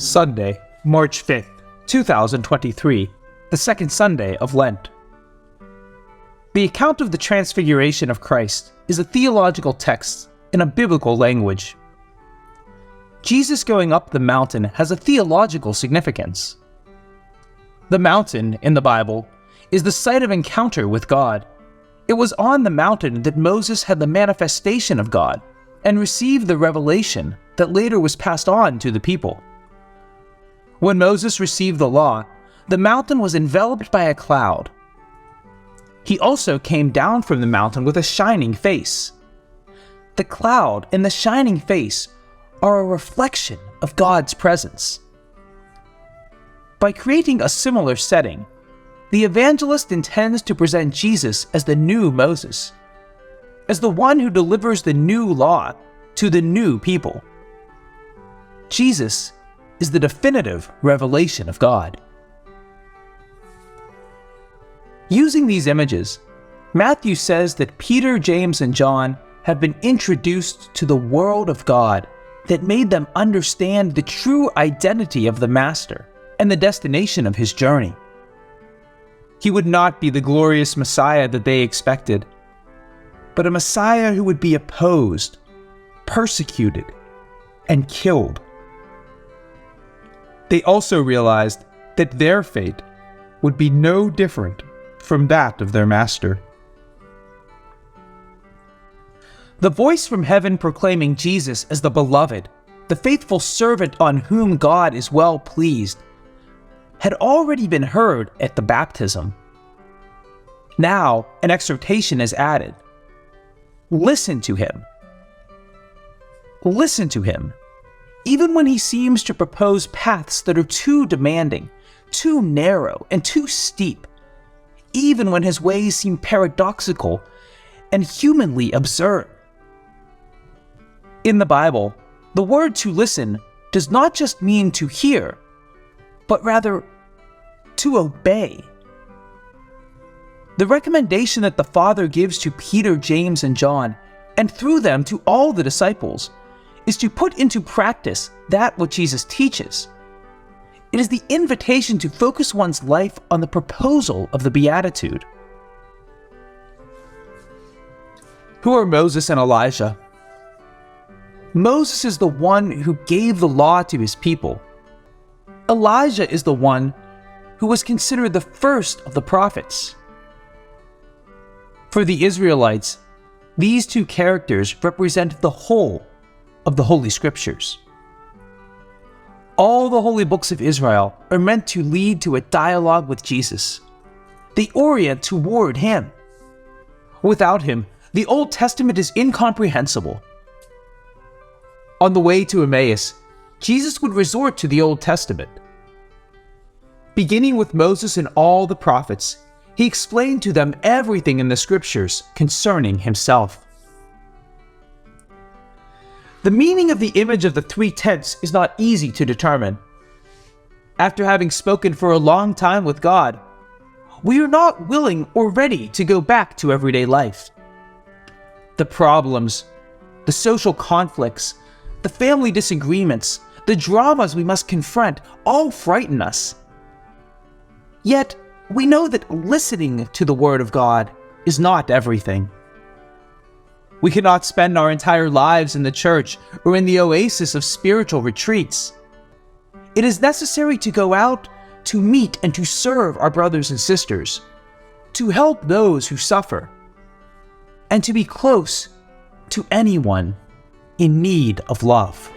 Sunday, March 5th, 2023, the second Sunday of Lent. The account of the Transfiguration of Christ is a theological text in a biblical language. Jesus going up the mountain has a theological significance. The mountain, in the Bible, is the site of encounter with God. It was on the mountain that Moses had the manifestation of God and received the revelation that later was passed on to the people. When Moses received the law, the mountain was enveloped by a cloud. He also came down from the mountain with a shining face. The cloud and the shining face are a reflection of God's presence. By creating a similar setting, the evangelist intends to present Jesus as the new Moses, as the one who delivers the new law to the new people. Jesus is the definitive revelation of God. Using these images, Matthew says that Peter, James, and John have been introduced to the world of God that made them understand the true identity of the Master and the destination of his journey. He would not be the glorious Messiah that they expected, but a Messiah who would be opposed, persecuted, and killed. They also realized that their fate would be no different from that of their Master. The voice from heaven proclaiming Jesus as the beloved, the faithful servant on whom God is well pleased, had already been heard at the baptism. Now, an exhortation is added. Listen to him. Listen to him, even when he seems to propose paths that are too demanding, too narrow, and too steep, even when his ways seem paradoxical and humanly absurd. In the Bible, the word to listen does not just mean to hear, but rather to obey. The recommendation that the Father gives to Peter, James, and John, and through them to all the disciples, is to put into practice that what Jesus teaches. It is the invitation to focus one's life on the proposal of the Beatitude. Who are Moses and Elijah? Moses is the one who gave the law to his people. Elijah is the one who was considered the first of the prophets. For the Israelites, these two characters represent the whole of the Holy Scriptures. All the holy books of Israel are meant to lead to a dialogue with Jesus. They orient toward him. Without him, the Old Testament is incomprehensible. On the way to Emmaus, Jesus would resort to the Old Testament. Beginning with Moses and all the prophets, he explained to them everything in the Scriptures concerning himself. The meaning of the image of the three tents is not easy to determine. After having spoken for a long time with God, we are not willing or ready to go back to everyday life. The problems, the social conflicts, the family disagreements, the dramas we must confront all frighten us. Yet, we know that listening to the Word of God is not everything. We cannot spend our entire lives in the church or in the oasis of spiritual retreats. It is necessary to go out to meet and to serve our brothers and sisters, to help those who suffer, and to be close to anyone in need of love.